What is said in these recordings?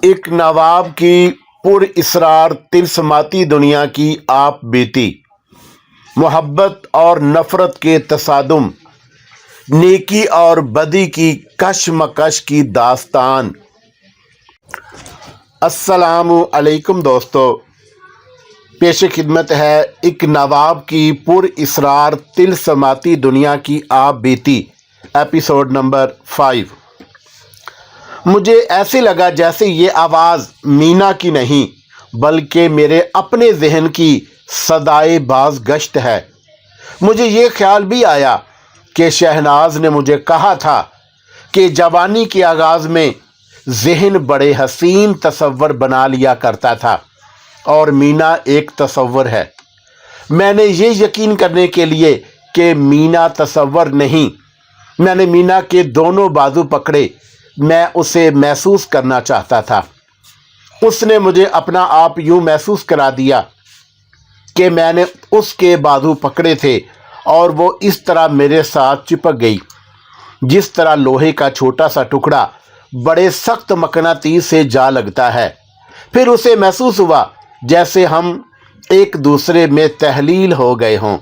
ایک نواب کی پر اسرار تلسماتی دنیا کی آپ بیتی، محبت اور نفرت کے تصادم، نیکی اور بدی کی کشمکش کی داستان۔ السلام علیکم دوستو، پیش خدمت ہے ایک نواب کی پر اسرار تلسماتی دنیا کی آپ بیتی، ایپیسوڈ نمبر 5۔ مجھے ایسے لگا جیسے یہ آواز مینا کی نہیں بلکہ میرے اپنے ذہن کی صدائے باز گشت ہے۔ مجھے یہ خیال بھی آیا کہ شہناز نے مجھے کہا تھا کہ جوانی کے آغاز میں ذہن بڑے حسین تصور بنا لیا کرتا تھا اور مینا ایک تصور ہے۔ میں نے یہ یقین کرنے کے لیے کہ مینا تصور نہیں، میں نے مینا کے دونوں بازو پکڑے، میں اسے محسوس کرنا چاہتا تھا۔ اس نے مجھے اپنا آپ یوں محسوس کرا دیا کہ میں نے اس کے بازو پکڑے تھے اور وہ اس طرح میرے ساتھ چپک گئی جس طرح لوہے کا چھوٹا سا ٹکڑا بڑے سخت مقناطیس سے جا لگتا ہے۔ پھر اسے محسوس ہوا جیسے ہم ایک دوسرے میں تحلیل ہو گئے ہوں۔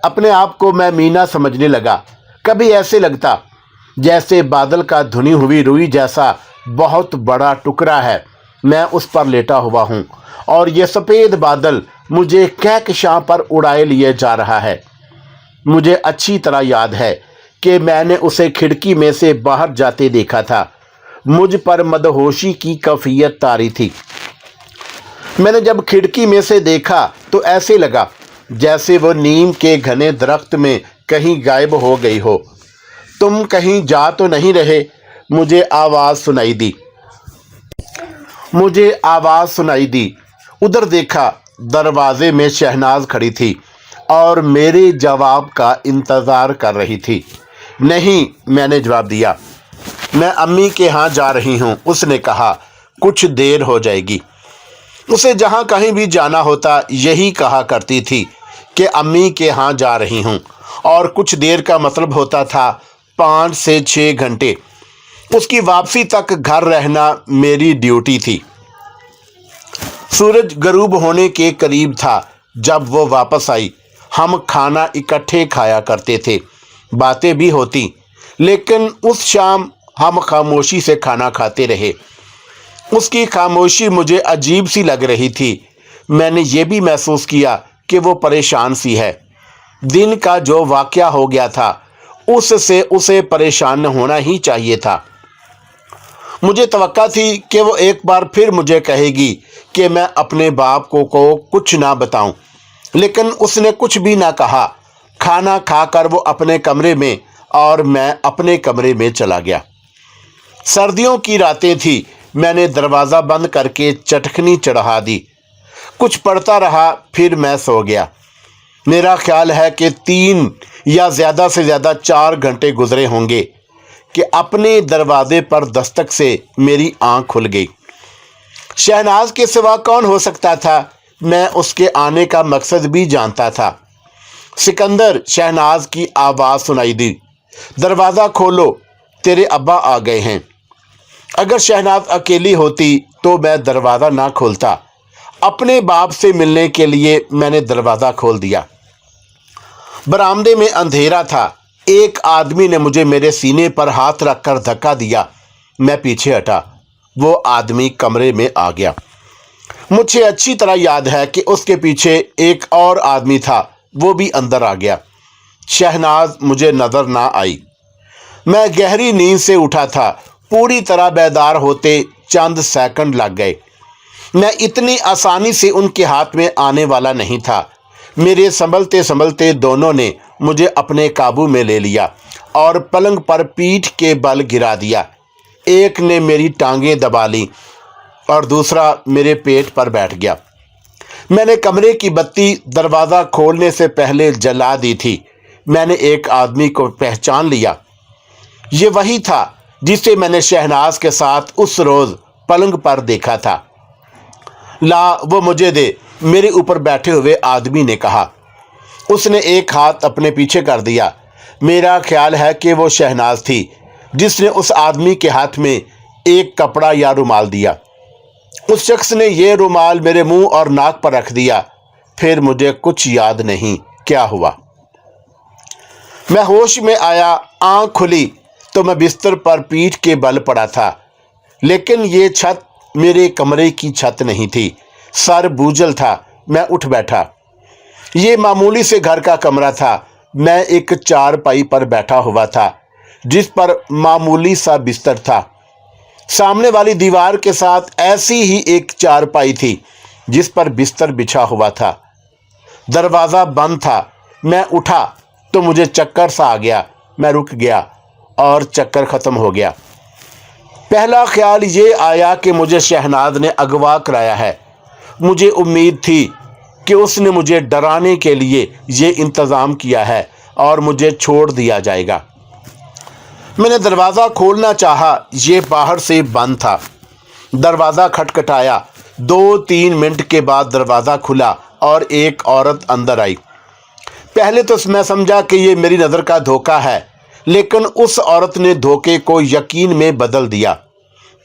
اپنے آپ کو میں مینا سمجھنے لگا۔ کبھی ایسے لگتا جیسے بادل کا دھنی ہوئی روئی جیسا بہت بڑا ٹکڑا ہے، میں اس پر لیٹا ہوا ہوں اور یہ سفید بادل مجھے کہکشاں پر اڑائے لیے جا رہا ہے۔ مجھے اچھی طرح یاد ہے کہ میں نے اسے کھڑکی میں سے باہر جاتے دیکھا تھا۔ مجھ پر مدہوشی کی کیفیت طاری تھی۔ میں نے جب کھڑکی میں سے دیکھا تو ایسے لگا جیسے وہ نیم کے گھنے درخت میں کہیں غائب ہو گئی ہو۔ تم کہیں جا تو نہیں رہے؟ مجھے آواز سنائی دی۔ ادھر دیکھا، دروازے میں شہناز کھڑی تھی اور میرے جواب کا انتظار کر رہی تھی۔ نہیں، میں نے جواب دیا، میں امی کے ہاں جا رہی ہوں۔ اس نے کہا، کچھ دیر ہو جائے گی۔ اسے جہاں کہیں بھی جانا ہوتا یہی کہا کرتی تھی کہ امی کے ہاں جا رہی ہوں، اور کچھ دیر کا مطلب ہوتا تھا 5 سے 6 گھنٹے۔ اس کی واپسی تک گھر رہنا میری ڈیوٹی تھی۔ سورج غروب ہونے کے قریب تھا جب وہ واپس آئی۔ ہم کھانا اکٹھے کھایا کرتے تھے، باتیں بھی ہوتی، لیکن اس شام ہم خاموشی سے کھانا کھاتے رہے۔ اس کی خاموشی مجھے عجیب سی لگ رہی تھی۔ میں نے یہ بھی محسوس کیا کہ وہ پریشان سی ہے۔ دن کا جو واقعہ ہو گیا تھا اس سے اسے پریشان ہونا ہی چاہیے تھا۔ مجھے توقع تھی کہ وہ ایک بار پھر مجھے کہے گی کہ میں اپنے باپ کو کچھ نہ بتاؤں، لیکن اس نے کچھ بھی نہ کہا۔ کھانا کھا کر وہ اپنے کمرے میں اور میں اپنے کمرے میں چلا گیا۔ سردیوں کی راتیں تھی۔ میں نے دروازہ بند کر کے چٹکنی چڑھا دی، کچھ پڑھتا رہا، پھر میں سو گیا۔ میرا خیال ہے کہ 3 یا زیادہ سے زیادہ 4 گھنٹے گزرے ہوں گے کہ اپنے دروازے پر دستک سے میری آنکھ کھل گئی۔ شہناز کے سوا کون ہو سکتا تھا؟ میں اس کے آنے کا مقصد بھی جانتا تھا۔ سکندر، شہناز کی آواز سنائی دی، دروازہ کھولو، تیرے ابا آ گئے ہیں۔ اگر شہناز اکیلی ہوتی تو میں دروازہ نہ کھولتا۔ اپنے باپ سے ملنے کے لیے میں نے دروازہ کھول دیا۔ برآمدے میں اندھیرا تھا۔ ایک آدمی نے مجھے میرے سینے پر ہاتھ رکھ کر دھکا دیا۔ میں پیچھے ہٹا۔ وہ آدمی کمرے میں آ گیا۔ مجھے اچھی طرح یاد ہے کہ اس کے پیچھے ایک اور آدمی تھا، وہ بھی اندر آ گیا۔ شہناز مجھے نظر نہ آئی۔ میں گہری نیند سے اٹھا تھا۔ پوری طرح بیدار ہوتے چند سیکنڈ لگ گئے۔ میں اتنی آسانی سے ان کے ہاتھ میں آنے والا نہیں تھا۔ میرے سنبھلتے سنبھلتے دونوں نے مجھے اپنے قابو میں لے لیا اور پلنگ پر پیٹھ کے بل گرا دیا۔ ایک نے میری ٹانگیں دبا لی اور دوسرا میرے پیٹ پر بیٹھ گیا۔ میں نے کمرے کی بتی دروازہ کھولنے سے پہلے جلا دی تھی۔ میں نے ایک آدمی کو پہچان لیا۔ یہ وہی تھا جسے میں نے شہناز کے ساتھ اس روز پلنگ پر دیکھا تھا۔ لا، وہ مجھے دے، میرے اوپر بیٹھے ہوئے آدمی نے کہا۔ اس نے ایک ہاتھ اپنے پیچھے کر دیا۔ میرا خیال ہے کہ وہ شہناز تھی جس نے اس آدمی کے ہاتھ میں एक कपड़ा या रुमाल दिया। उस शख्स ने यह रुमाल मेरे मुंह और नाक पर रख दिया। फिर मुझे कुछ याद नहीं क्या हुआ। मैं होश में आया, आंख खुली तो मैं बिस्तर पर पीठ के बल पड़ा था, लेकिन ये छत मेरे कमरे की छत नहीं थी। सर बूझल था। मैं उठ बैठा। ये मामूली से घर का कमरा था। मैं एक चारपाई पर बैठा हुआ था जिस पर मामूली सा बिस्तर था। सामने वाली दीवार के साथ ऐसी ही एक चारपाई थी जिस पर बिस्तर बिछा हुआ था। दरवाज़ा बंद था। मैं उठा तो मुझे चक्कर सा आ गया। मैं रुक गया और चक्कर ख़त्म हो गया। पहला ख्याल ये आया कि मुझे शहनाज ने अगवा कराया है। मुझे उम्मीद थी कि उसने मुझे डराने के लिए ये इंतज़ाम किया है और मुझे छोड़ दिया जाएगा। मैंने दरवाज़ा खोलना चाहा, ये बाहर से बंद था। दरवाज़ा खटखटाया। 2-3 मिनट के बाद दरवाज़ा खुला और एक औरत अंदर आई। पहले तो मैं समझा कि ये मेरी नज़र का धोखा है, लेकिन उस औरत ने धोखे को यकीन में बदल दिया।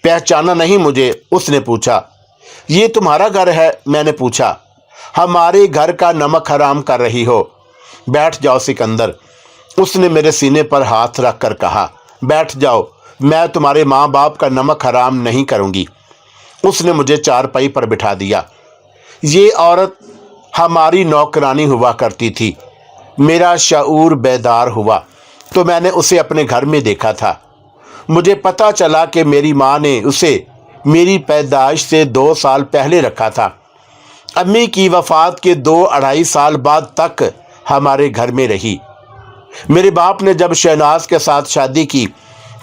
पहचाना नहीं मुझे? उसने पूछा। ये तुम्हारा घर है? मैंने पूछा। हमारे घर का नमक हराम कर रही हो। बैठ जाओ सिकंदर। उसने मेरे सीने पर हाथ रख कर कहा, बैठ जाओ, मैं तुम्हारे माँ बाप का नमक हराम नहीं करूँगी। उसने मुझे चारपाई पर बिठा दिया। ये औरत हमारी नौकरानी हुआ करती थी। मेरा शऊर बेदार हुआ तो मैंने उसे अपने घर में देखा था। मुझे पता चला कि मेरी माँ ने उसे मेरी पैदाइश से 2 साल पहले रखा था। अम्मी की वफ़ात के 2-2.5 साल बाद तक हमारे घर में रही। मेरे बाप ने जब शहनाज के साथ शादी की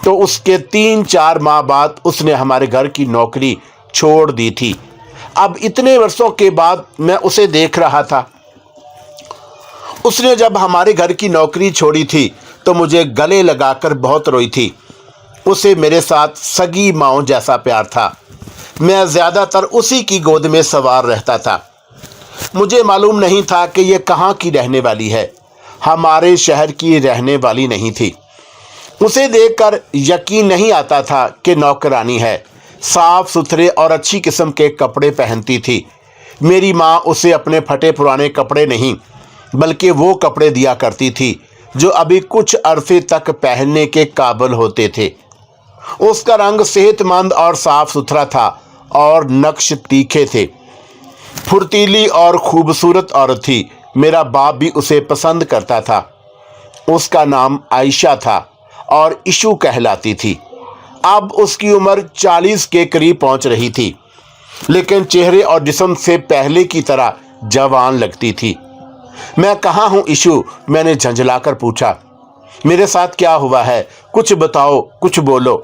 तो उसके 3-4 माह बाद उसने हमारे घर की नौकरी छोड़ दी थी। अब इतने वर्षों के बाद मैं उसे देख रहा था। उसने जब हमारे घर की नौकरी छोड़ी थी तो मुझे गले लगाकर बहुत रोई थी। उसे मेरे साथ सगी माँओं जैसा प्यार था। मैं ज़्यादातर उसी की गोद में सवार रहता था। मुझे मालूम नहीं था कि ये कहाँ की रहने वाली है। हमारे शहर की रहने वाली नहीं थी। उसे देखकर यकीन नहीं आता था कि नौकरानी है। साफ सुथरे और अच्छी किस्म के कपड़े पहनती थी। मेरी माँ उसे अपने फटे पुराने कपड़े नहीं बल्कि वो कपड़े दिया करती थी जो अभी कुछ अरसे तक पहनने के काबिल होते थे। उसका रंग सेहतमंद और साफ सुथरा था और नक्श तीखे थे। फुर्तीली और खूबसूरत औरत थी। मेरा बाप भी उसे पसंद करता था। उसका नाम आयशा था और इशू कहलाती थी। अब उसकी उम्र 40 के करीब पहुंच रही थी, लेकिन चेहरे और जिस्म से पहले की तरह जवान लगती थी। मैं कहाँ हूँ इशू? मैंने झंझलाकर पूछा। मेरे साथ क्या हुआ है? कुछ बताओ, कुछ बोलो।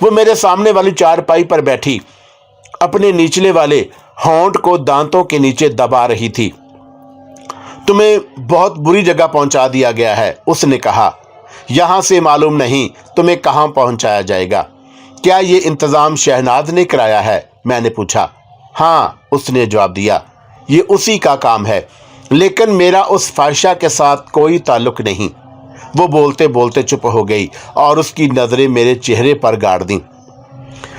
वो मेरे सामने वाली चारपाई पर बैठी अपने निचले वाले होंठ को दांतों के नीचे दबा रही थी। तुम्हें बहुत बुरी जगह पहुंचा दिया गया है, उसने कहा। यहाँ से मालूम नहीं तुम्हें कहाँ पहुंचाया जाएगा। क्या ये इंतज़ाम शहनाज ने कराया है? मैंने पूछा। हाँ, उसने जवाब दिया, ये उसी का काम है, लेकिन मेरा उस फाहिशा के साथ कोई ताल्लुक नहीं। वो बोलते बोलते चुप हो गई और उसकी नज़रें मेरे चेहरे पर गाड़ दी।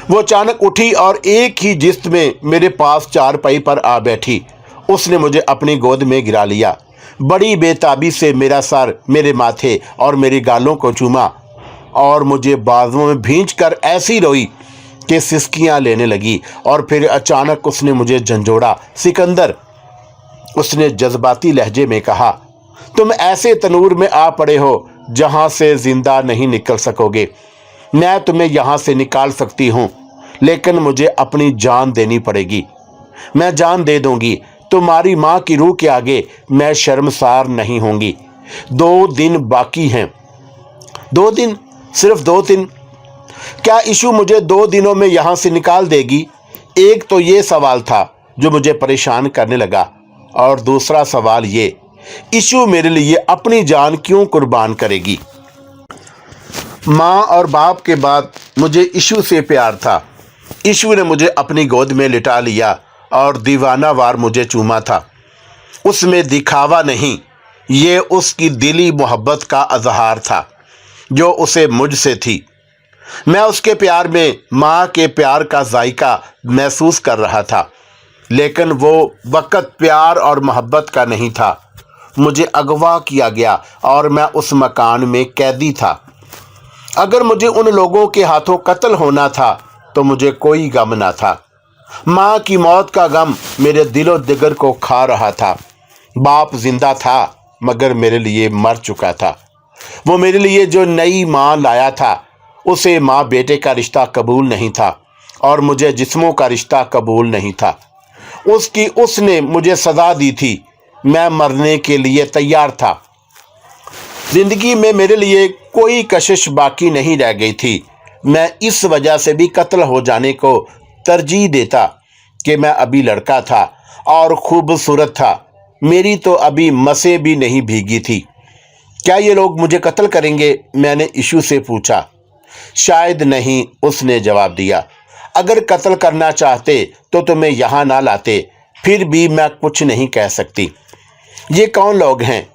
वो अचानक उठी और एक ही जिस्त में मेरे पास चारपाई पर आ बैठी। उसने मुझे अपनी गोद में गिरा लिया। बड़ी बेताबी से मेरा सर, मेरे माथे और मेरे गालों को चूमा और मुझे बाजुओं में भींच कर ऐसी रोई कि सिसकियां लेने लगी। और फिर अचानक उसने मुझे झंझोड़ा। सिकंदर, उसने जज्बाती लहजे में कहा, तुम ऐसे तनूर में आ पड़े हो जहां से जिंदा नहीं निकल सकोगे। मैं तुम्हें यहां से निकाल सकती हूं, लेकिन मुझे अपनी जान देनी पड़ेगी। मैं जान दे दूंगी। तुम्हारी माँ की रूह के आगे मैं शर्मसार नहीं होंगी। 2 दिन बाकी हैं। 2 दिन? सिर्फ 2 दिन? क्या इशू मुझे 2 दिनों में यहाँ से निकाल देगी? एक तो ये सवाल था जो मुझे परेशान करने लगा, और दूसरा सवाल ये, इशू मेरे लिए अपनी जान क्यों कुर्बान करेगी? माँ और बाप के बाद मुझे इशू से प्यार था। इशू ने मुझे अपनी गोद में लिटा लिया और दीवाना वार मुझे चूमा था। उसमें दिखावा नहीं, ये उसकी दिली मोहब्बत का इजहार था जो उसे मुझसे थी। मैं उसके प्यार में माँ के प्यार का जायका महसूस कर रहा था, लेकिन वो वक़्त प्यार और मोहब्बत का नहीं था। मुझे अगवा किया गया और मैं उस मकान में कैदी था। अगर मुझे उन लोगों के हाथों कत्ल होना था तो मुझे कोई गम ना था। माँ की मौत का गम मेरे दिलो दिगर को खा रहा था। बाप जिंदा था मगर मेरे लिए मर चुका था। वो मेरे लिए जो नई माँ लाया था उसे माँ बेटे का रिश्ता कबूल नहीं था और मुझे जिस्मों का रिश्ता कबूल नहीं था। उसने मुझे सज़ा दी थी। मैं मरने के लिए तैयार था। जिंदगी में मेरे लिए कोई कशिश बाकी नहीं रह गई थी। मैं इस वजह से भी कत्ल हो जाने को तरजीह देता कि मैं अभी लड़का था और खूबसूरत था। मेरी तो अभी मसें भी नहीं भीगी थी। क्या ये लोग मुझे कत्ल करेंगे? मैंने इशू से पूछा। शायद नहीं, उसने जवाब दिया। अगर कत्ल करना चाहते तो तुम्हें यहाँ ना लाते। फिर भी मैं कुछ नहीं कह सकती। ये कौन लोग हैं?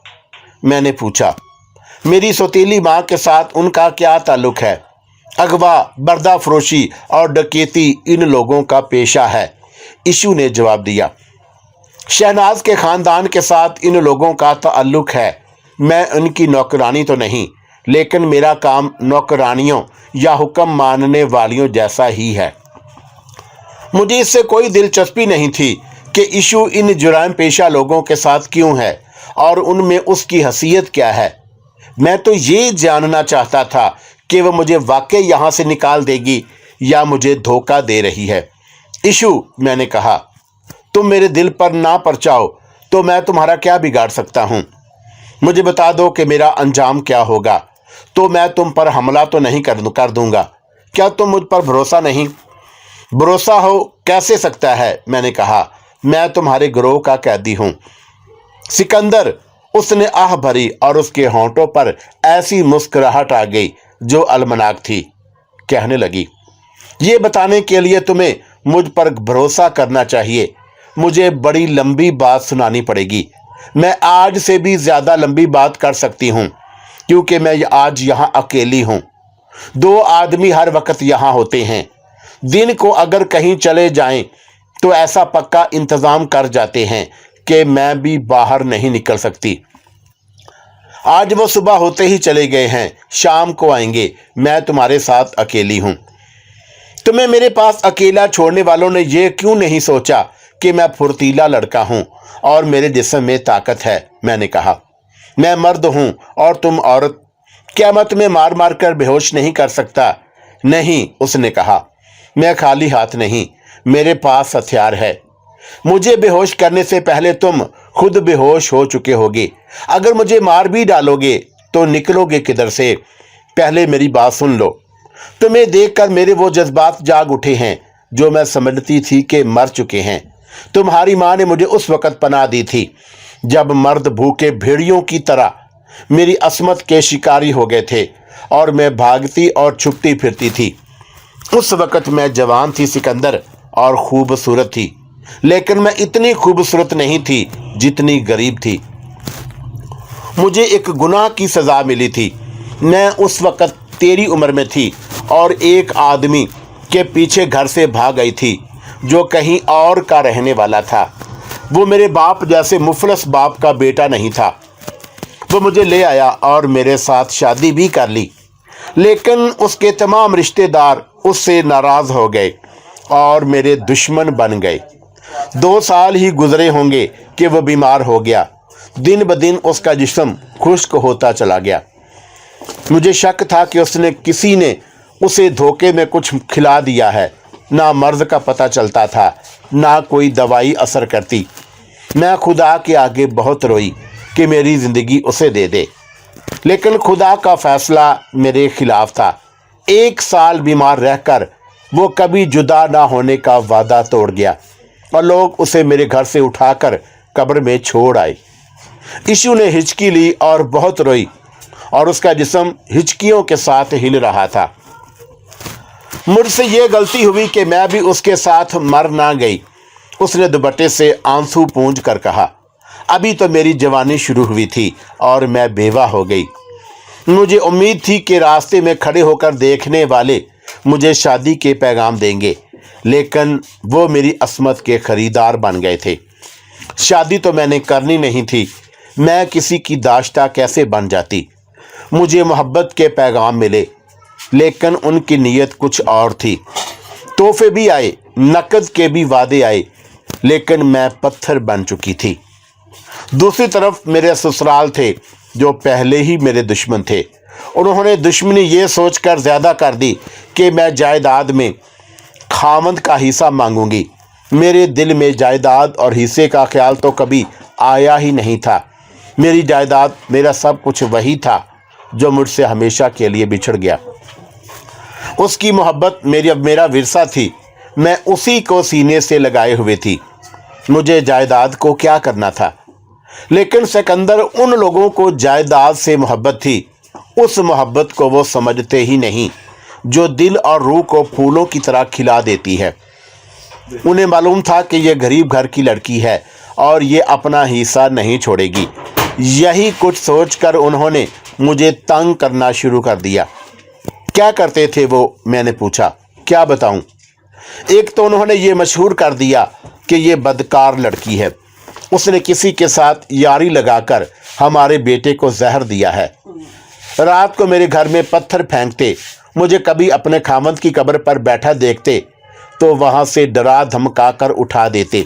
मैंने पूछा। मेरी सौतेली माँ के साथ उनका क्या ताल्लुक है? अगवा, बर्दा फरोशी और डकैती इन लोगों का पेशा है, इशू ने जवाब दिया। शहनाज के ख़ानदान के साथ इन लोगों का ताल्लुक है। मैं उनकी नौकरानी तो नहीं, लेकिन मेरा काम नौकरानियों या हुक्म मानने वालियों जैसा ही है। मुझे इससे कोई दिलचस्पी नहीं थी कि इशू इन जुराम पेशा लोगों के साथ क्यों है और उनमें उसकी हैसियत क्या है। मैं तो ये जानना चाहता था कि वह मुझे वाकई यहाँ से निकाल देगी या मुझे धोखा दे रही है। इशू, मैंने कहा, तुम मेरे दिल पर ना परचाओ तो मैं तुम्हारा क्या बिगाड़ सकता हूँ? मुझे बता दो कि मेरा अंजाम क्या होगा, तो मैं तुम पर हमला तो नहीं कर दूंगा। क्या तुम मुझ पर भरोसा नहीं? भरोसा हो कैसे सकता है? मैंने कहा। मैं तुम्हारे गिरोह का कैदी हूँ। सिकंदर, उसने आह भरी और उसके होंठों पर ऐसी मुस्कुराहट आ गई जो अलमनाक थी। कहने लगी, ये बताने के लिए तुम्हें मुझ पर भरोसा करना चाहिए। मुझे बड़ी लंबी बात सुनानी पड़ेगी। मैं आज से भी ज़्यादा लंबी बात कर सकती हूँ क्योंकि मैं आज यहाँ अकेली हूँ। 2 आदमी हर वक्त यहाँ होते हैं। दिन को अगर कहीं चले जाएं तो ऐसा पक्का इंतज़ाम कर जाते हैं कि मैं भी बाहर नहीं निकल सकती। आज वो सुबह होते ही चले गए हैं, शाम को आएंगे। मैं तुम्हारे साथ अकेली हूँ। तुम्हें मेरे पास अकेला छोड़ने वालों ने ये क्यों नहीं सोचा कि मैं फुर्तीला लड़का हूँ और मेरे जिस्म में ताकत है? मैंने कहा। मैं मर्द हूँ और तुम औरत। क्या मैं तुम्हें मार मार कर बेहोश नहीं कर सकता? नहीं, उसने कहा। मैं खाली हाथ नहीं, मेरे पास हथियार है। मुझे बेहोश करने से पहले तुम खुद बेहोश हो चुके होगे। अगर मुझे मार भी डालोगे तो निकलोगे किधर से? पहले मेरी बात सुन लो। तुम्हें देखकर मेरे वो जज्बात जाग उठे हैं जो मैं समझती थी कि मर चुके हैं। तुम्हारी माँ ने मुझे उस वक़्त पनाह दी थी जब मर्द भूखे भेड़ियों की तरह मेरी असमत के शिकारी हो गए थे और मैं भागती और छुपती फिरती थी। उस वक़्त मैं जवान थी सिकंदर और खूबसूरत थी, लेकिन मैं इतनी खूबसूरत नहीं थी जितनी गरीब थी। मुझे एक गुनाह की सज़ा मिली थी। मैं उस वक़्त तेरी उम्र में थी और एक आदमी के पीछे घर से भाग गई थी जो कहीं और का रहने वाला था। वो मेरे बाप जैसे मुफलस बाप का बेटा नहीं था। वो मुझे ले आया और मेरे साथ शादी भी कर ली, लेकिन उसके तमाम रिश्तेदार उससे नाराज़ हो गए और मेरे दुश्मन बन गए। 2 साल ही गुजरे होंगे कि वह बीमार हो गया। दिन ब दिन उसका जिस्म खुश्क होता चला गया। मुझे शक था कि किसी ने उसे धोखे में कुछ खिला दिया है। ना मर्ज का पता चलता था, ना कोई दवाई असर करती। मैं खुदा के आगे बहुत रोई कि मेरी ज़िंदगी उसे दे दे, लेकिन खुदा का फैसला मेरे खिलाफ था। 1 साल बीमार रहकर वो कभी जुदा ना होने का वादा तोड़ गया और लोग उसे मेरे घर से उठाकर कब्र में छोड़ आए। इशू ने हिचकी ली और बहुत रोई और उसका जिस्म हिचकियों के साथ हिल रहा था। मुझसे ये गलती हुई कि मैं भी उसके साथ मर ना गई। उसने दुपट्टे से आंसू पूंछ कर कहा, अभी तो मेरी जवानी शुरू हुई थी और मैं बेवा हो गई। मुझे उम्मीद थी कि रास्ते में खड़े होकर देखने वाले मुझे शादी के पैगाम देंगे, लेकिन वो मेरी अस्मत के खरीदार बन गए थे। शादी तो मैंने करनी नहीं थी, मैं किसी की दाश्ता कैसे बन जाती। मुझे मोहब्बत के पैगाम मिले, लेकिन उनकी नीयत कुछ और थी। तोहफे भी आए, नकद के भी वादे आए, लेकिन मैं पत्थर बन चुकी थी। दूसरी तरफ मेरे ससुराल थे, जो पहले ही मेरे दुश्मन थे। उन्होंने दुश्मनी ये सोचकर ज़्यादा कर दी कि मैं जायदाद में खामंद का हिस्सा मांगूंगी। मेरे दिल में जायदाद और हिस्से का ख्याल तो कभी आया ही नहीं था। मेरी जायदाद, मेरा सब कुछ वही था जो मुझसे हमेशा के लिए बिछड़ गया। उसकी मोहब्बत मेरा विरसा थी, मैं उसी को सीने से लगाए हुए थी। मुझे जायदाद को क्या करना था, लेकिन सिकंदर उन लोगों को जायदाद से मोहब्बत थी। उस मोहब्बत को वो समझते ही नहीं जो दिल और रूह को फूलों की तरह खिला देती है। उन्हें मालूम था कि ये गरीब घर की लड़की है और ये अपना हिस्सा नहीं छोड़ेगी। यही कुछ सोचकर उन्होंने मुझे तंग करना शुरू कर दिया। क्या करते थे वो, मैंने पूछा। क्या बताऊं? एक तो उन्होंने ये मशहूर कर दिया कि ये बदकार लड़की है, उसने किसी के साथ यारी लगाकर हमारे बेटे को जहर दिया है। रात को मेरे घर में पत्थर फेंकते, मुझे कभी अपने खामद की कब्र पर बैठा देखते तो वहाँ से डरा धमका कर उठा देते।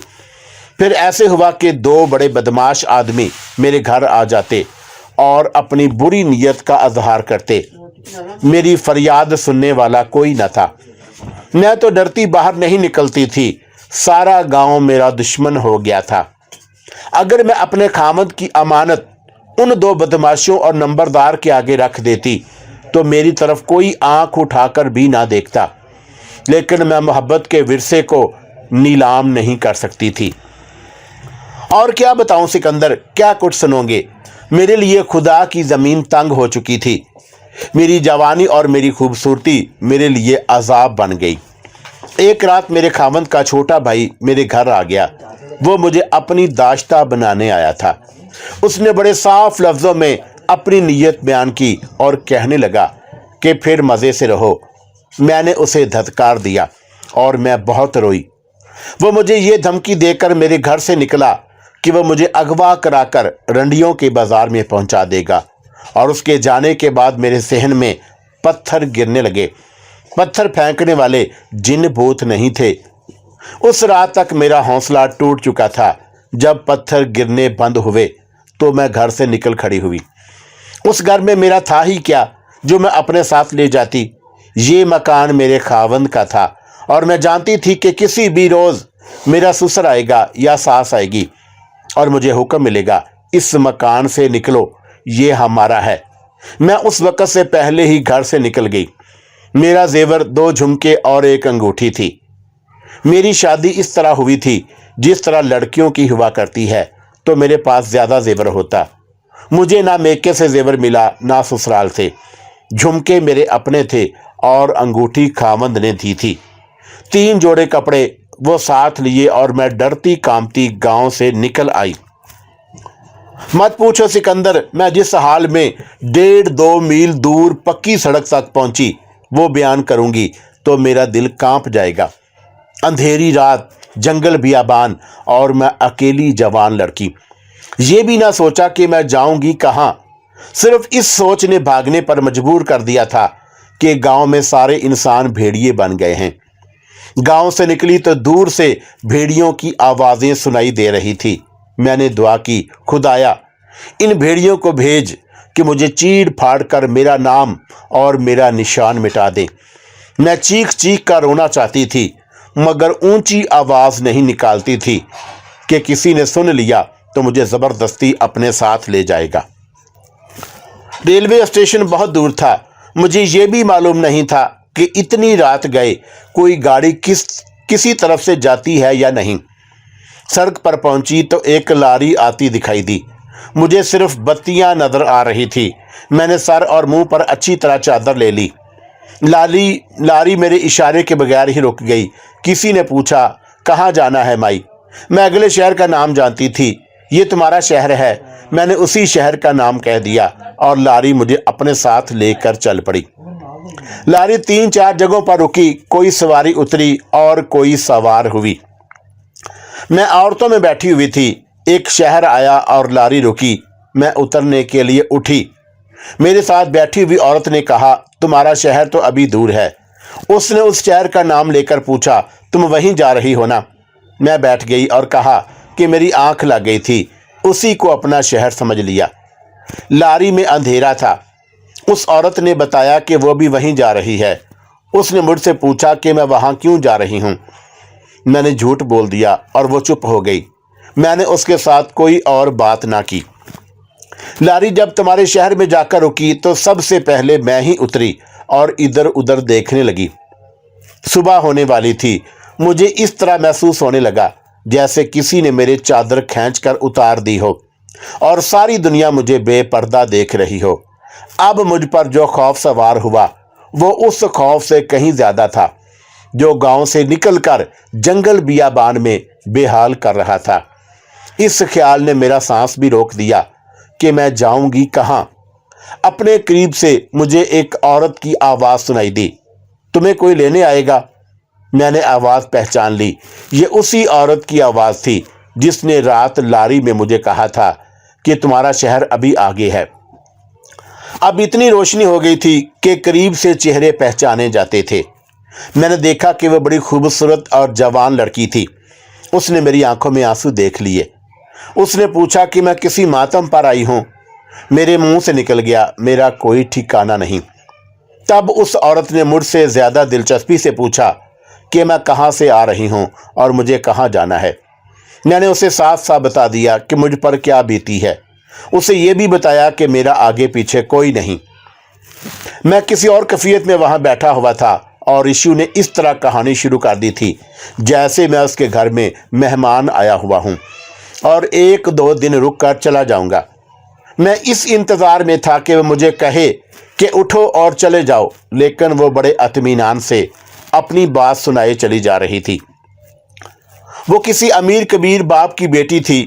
फिर ऐसे हुआ कि 2 बड़े बदमाश आदमी मेरे घर आ जाते और अपनी बुरी नीयत का इजहार करते। मेरी फरियाद सुनने वाला कोई न था। मैं तो डरती बाहर नहीं निकलती थी। सारा गांव मेरा दुश्मन हो गया था। अगर मैं अपने खामद की अमानत उन 2 बदमाशों और नंबरदार के आगे रख देती तो मेरी तरफ कोई आंख उठाकर भी ना देखता, लेकिन मैं मोहब्बत के विरसे को नीलाम नहीं कर सकती थी। और क्या बताऊं सिकंदर, क्या कुछ सुनोगे। मेरे लिए खुदा की ज़मीन तंग हो चुकी थी। मेरी जवानी और मेरी खूबसूरती मेरे लिए अजाब बन गई। एक रात मेरे खामद का छोटा भाई मेरे घर आ गया। वो मुझे अपनी दाश्ता बनाने आया था। उसने बड़े साफ लफ्ज़ों में अपनी नीयत बयान की और कहने लगा कि फिर मज़े से रहो। मैंने उसे धत्कार दिया और मैं बहुत रोई। वो मुझे ये धमकी देकर मेरे घर से निकला कि वह मुझे अगवा कराकर रंडियों के बाज़ार में पहुंचा देगा, और उसके जाने के बाद मेरे सहन में पत्थर गिरने लगे। पत्थर फेंकने वाले जिन भूत नहीं थे। उस रात तक मेरा हौसला टूट चुका था। जब पत्थर गिरने बंद हुए तो मैं घर से निकल खड़ी हुई। उस घर में मेरा था ही क्या जो मैं अपने साथ ले जाती। ये मकान मेरे खावंद का था और मैं जानती थी कि किसी भी रोज़ मेरा ससुर आएगा या सास आएगी और मुझे हुक्म मिलेगा, इस मकान से निकलो, ये हमारा है। मैं उस वक़्त से पहले ही घर से निकल गई। मेरा जेवर 2 झुमके और 1 अंगूठी थी। मेरी शादी इस तरह हुई थी जिस तरह लड़कियों की हुआ करती है, तो मेरे पास ज़्यादा जेवर होता। मुझे ना मेके से जेवर मिला ना ससुराल से। झुमके मेरे अपने थे और अंगूठी खामंद ने दी थी। 3 जोड़े कपड़े वो साथ लिए और मैं डरती कांपती गांव से निकल आई। मत पूछो सिकंदर, मैं जिस हाल में 1.5-2 मील दूर पक्की सड़क तक पहुंची वो बयान करूंगी तो मेरा दिल कांप जाएगा। अंधेरी रात, जंगल बियाबान और मैं अकेली जवान लड़की। ये भी ना सोचा कि मैं जाऊंगी कहाँ। सिर्फ इस सोच ने भागने पर मजबूर कर दिया था कि गांव में सारे इंसान भेड़िए बन गए हैं। गांव से निकली तो दूर से भेड़ियों की आवाज़ें सुनाई दे रही थी। मैंने दुआ की, खुदाया इन भेड़ियों को भेज कि मुझे चीड़ फाड़ कर मेरा नाम और मेरा निशान मिटा दे। मैं चीख चीख कर रोना चाहती थी, मगर ऊंची आवाज़ नहीं निकालती थी कि किसी ने सुन लिया तो मुझे ज़बरदस्ती अपने साथ ले जाएगा। रेलवे स्टेशन बहुत दूर था। मुझे ये भी मालूम नहीं था कि इतनी रात गए कोई गाड़ी किसी तरफ से जाती है या नहीं। सड़क पर पहुंची तो एक लारी आती दिखाई दी। मुझे सिर्फ बत्तियां नजर आ रही थी। मैंने सर और मुंह पर अच्छी तरह चादर ले ली। लारी मेरे इशारे के बगैर ही रुक गई। किसी ने पूछा, कहाँ जाना है माई? मैं अगले शहर का नाम जानती थी। ये तुम्हारा शहर है, میں نے اسی شہر کا نام کہہ دیا اور لاری مجھے اپنے ساتھ لے کر چل پڑی۔ لاری 3-4 جگہوں پر رکی، کوئی سواری اتری اور کوئی سوار ہوئی۔ میں عورتوں میں بیٹھی ہوئی تھی۔ ایک شہر آیا اور لاری رکی۔ میں اترنے کے لیے اٹھی۔ میرے ساتھ بیٹھی ہوئی عورت نے کہا، تمہارا شہر تو ابھی دور ہے۔ اس نے اس شہر کا نام لے کر پوچھا، تم وہیں جا رہی ہو نا؟ میں بیٹھ گئی اور کہا کہ میری آنکھ لگ گئی تھی، اسی کو اپنا شہر سمجھ لیا۔ لاری میں اندھیرا تھا۔ اس عورت نے بتایا کہ وہ بھی وہیں جا رہی ہے۔ اس نے مجھ سے پوچھا کہ میں وہاں کیوں جا رہی ہوں۔ میں نے جھوٹ بول دیا اور وہ چپ ہو گئی۔ میں نے اس کے ساتھ کوئی اور بات نہ کی۔ لاری جب تمہارے شہر میں جا کر رکی تو سب سے پہلے میں ہی اتری اور ادھر ادھر دیکھنے لگی۔ صبح ہونے والی تھی۔ مجھے اس طرح محسوس ہونے لگا جیسے کسی نے میرے چادر کھینچ کر اتار دی ہو اور ساری دنیا مجھے بے پردہ دیکھ رہی ہو۔ اب مجھ پر جو خوف سوار ہوا وہ اس خوف سے کہیں زیادہ تھا جو گاؤں سے نکل کر جنگل بیابان میں بے حال کر رہا تھا۔ اس خیال نے میرا سانس بھی روک دیا کہ میں جاؤں گی کہاں۔ اپنے قریب سے مجھے ایک عورت کی آواز سنائی دی، تمہیں کوئی لینے آئے گا؟ میں نے آواز پہچان لی۔ یہ اسی عورت کی آواز تھی جس نے رات لاری میں مجھے کہا تھا کہ تمہارا شہر ابھی آگے ہے۔ اب اتنی روشنی ہو گئی تھی کہ قریب سے چہرے پہچانے جاتے تھے۔ میں نے دیکھا کہ وہ بڑی خوبصورت اور جوان لڑکی تھی۔ اس نے میری آنکھوں میں آنسو دیکھ لیے۔ اس نے پوچھا کہ میں کسی ماتم پر آئی ہوں۔ میرے منہ سے نکل گیا، میرا کوئی ٹھکانہ نہیں۔ تب اس عورت نے مجھ سے زیادہ دلچسپی سے پوچھا کہ میں کہاں سے آ رہی ہوں اور مجھے کہاں جانا ہے۔ میں نے اسے صاف صاف بتا دیا کہ مجھ پر کیا بیتی ہے۔ اسے یہ بھی بتایا کہ میرا آگے پیچھے کوئی نہیں۔ میں کسی اور کیفیت میں وہاں بیٹھا ہوا تھا اور ایشو نے اس طرح کہانی شروع کر دی تھی جیسے میں اس کے گھر میں مہمان آیا ہوا ہوں اور 1-2 دن رک کر چلا جاؤں گا۔ میں اس انتظار میں تھا کہ وہ مجھے کہے کہ اٹھو اور چلے جاؤ، لیکن وہ بڑے اطمینان سے اپنی بات سنائے چلی جا رہی تھی۔ وہ کسی امیر کبیر باپ کی بیٹی تھی۔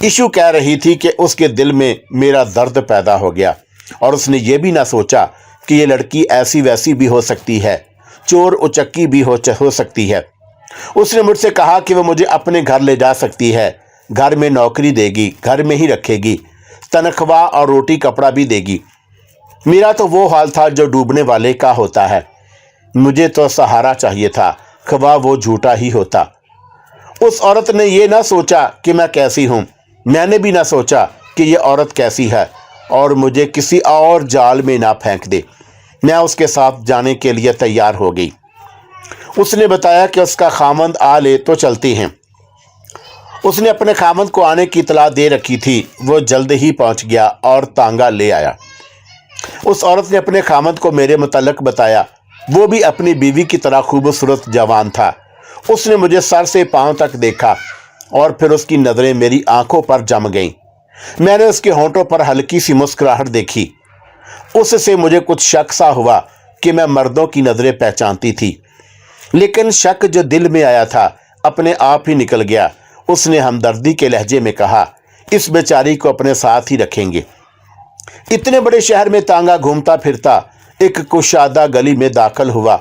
ایشو کہہ رہی تھی کہ اس کے دل میں میرا درد پیدا ہو گیا اور اس نے یہ بھی نہ سوچا کہ یہ لڑکی ایسی ویسی بھی ہو سکتی ہے، چور اچکی بھی ہو سکتی ہے۔ اس نے مجھ سے کہا کہ وہ مجھے اپنے گھر لے جا سکتی ہے، گھر میں نوکری دے گی، گھر میں ہی رکھے گی، تنخواہ اور روٹی کپڑا بھی دے گی۔ میرا تو وہ حال تھا جو ڈوبنے والے کا ہوتا ہے۔ مجھے تو سہارا چاہیے تھا، خواہ وہ جھوٹا ہی ہوتا۔ اس عورت نے یہ نہ سوچا کہ میں کیسی ہوں، میں نے بھی نہ سوچا کہ یہ عورت کیسی ہے اور مجھے کسی اور جال میں نہ پھینک دے۔ میں اس کے ساتھ جانے کے لیے تیار ہو گئی۔ اس نے بتایا کہ اس کا خامند آ لے تو چلتی ہیں۔ اس نے اپنے خامند کو آنے کی اطلاع دے رکھی تھی۔ وہ جلد ہی پہنچ گیا اور تانگا لے آیا۔ اس عورت نے اپنے خامند کو میرے متعلق بتایا۔ وہ بھی اپنی بیوی کی طرح خوبصورت جوان تھا۔ اس نے مجھے سر سے پاؤں تک دیکھا اور پھر اس کی نظریں میری آنکھوں پر جم گئیں۔ میں نے اس کے ہونٹوں پر ہلکی سی مسکراہٹ دیکھی۔ اس سے مجھے کچھ شک سا ہوا کہ میں مردوں کی نظریں پہچانتی تھی، لیکن شک جو دل میں آیا تھا اپنے آپ ہی نکل گیا۔ اس نے ہمدردی کے لہجے میں کہا، اس بیچاری کو اپنے ساتھ ہی رکھیں گے۔ اتنے بڑے شہر میں تانگا گھومتا پھرتا ایک کشادہ گلی میں داخل ہوا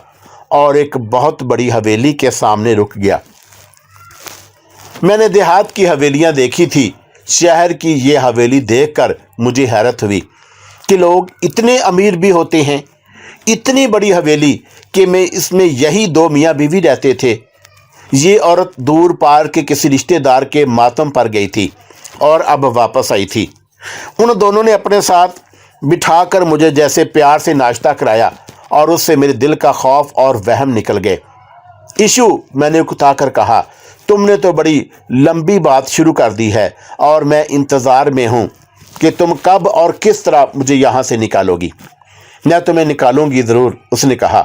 اور ایک بہت بڑی حویلی کے سامنے رک گیا۔ میں نے دیہات کی حویلیاں دیکھی تھی، شہر کی یہ حویلی دیکھ کر مجھے حیرت ہوئی کہ لوگ اتنے امیر بھی ہوتے ہیں۔ اتنی بڑی حویلی کہ اس میں یہی 2 میاں بیوی رہتے تھے۔ یہ عورت دور پار کے کسی رشتہ دار کے ماتم پر گئی تھی اور اب واپس آئی تھی۔ ان دونوں نے اپنے ساتھ بٹھا کر مجھے جیسے پیار سے ناشتہ کرایا اور اس سے میرے دل کا خوف اور وہم نکل گئے۔ ایشو، میں نے اکتا کر کہا، تم نے تو بڑی لمبی بات شروع کر دی ہے اور میں انتظار میں ہوں کہ تم کب اور کس طرح مجھے یہاں سے نکالو گی۔ میں تمہیں نکالوں گی ضرور، اس نے کہا،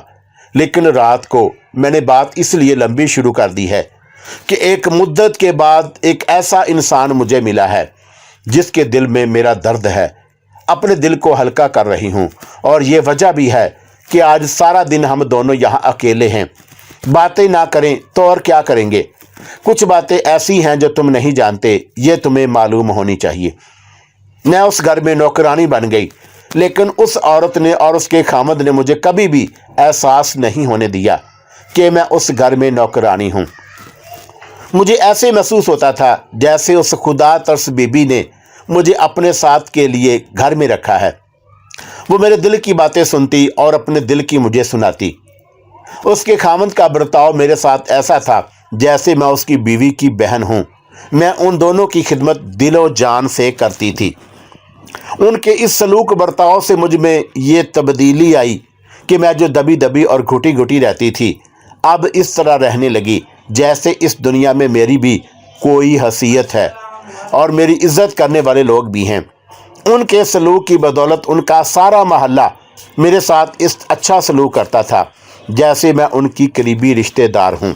لیکن رات کو میں نے بات اس لیے لمبی شروع کر دی ہے کہ ایک مدت کے بعد ایک ایسا انسان مجھے ملا ہے جس کے دل میں میرا درد ہے۔ اپنے دل کو ہلکا کر رہی ہوں اور یہ وجہ بھی ہے کہ آج سارا دن ہم دونوں یہاں اکیلے ہیں۔ باتیں نہ کریں تو اور کیا کریں گے؟ کچھ باتیں ایسی ہیں جو تم نہیں جانتے، یہ تمہیں معلوم ہونی چاہیے۔ मैं उस घर में नौकरानी बन गई, लेकिन उस औरत ने और उसके खामद ने मुझे कभी भी एहसास नहीं होने दिया कि मैं उस घर में नौकरानी हूँ। मुझे ऐसे महसूस होता था जैसे उस खुदा तरस बीबी ने मुझे अपने साथ के लिए घर में रखा है। वो मेरे दिल की बातें सुनती और अपने दिल की मुझे सुनाती। उसके खामद का बर्ताव मेरे साथ ऐसा था जैसे मैं उसकी बीवी की बहन हूँ। मैं उन दोनों की खिदमत दिलो जान से करती थी। उनके इस सलूक बर्ताव से मुझ में ये तब्दीली आई कि मैं जो दबी दबी और घुटी घुटी रहती थी, अब इस तरह रहने लगी जैसे इस दुनिया में मेरी भी कोई हैसियत है और मेरी इज्जत करने वाले लोग भी हैं। उनके सलूक की बदौलत उनका सारा महल्ला मेरे साथ इस अच्छा सलूक करता था जैसे मैं उनकी करीबी रिश्तेदार हूँ।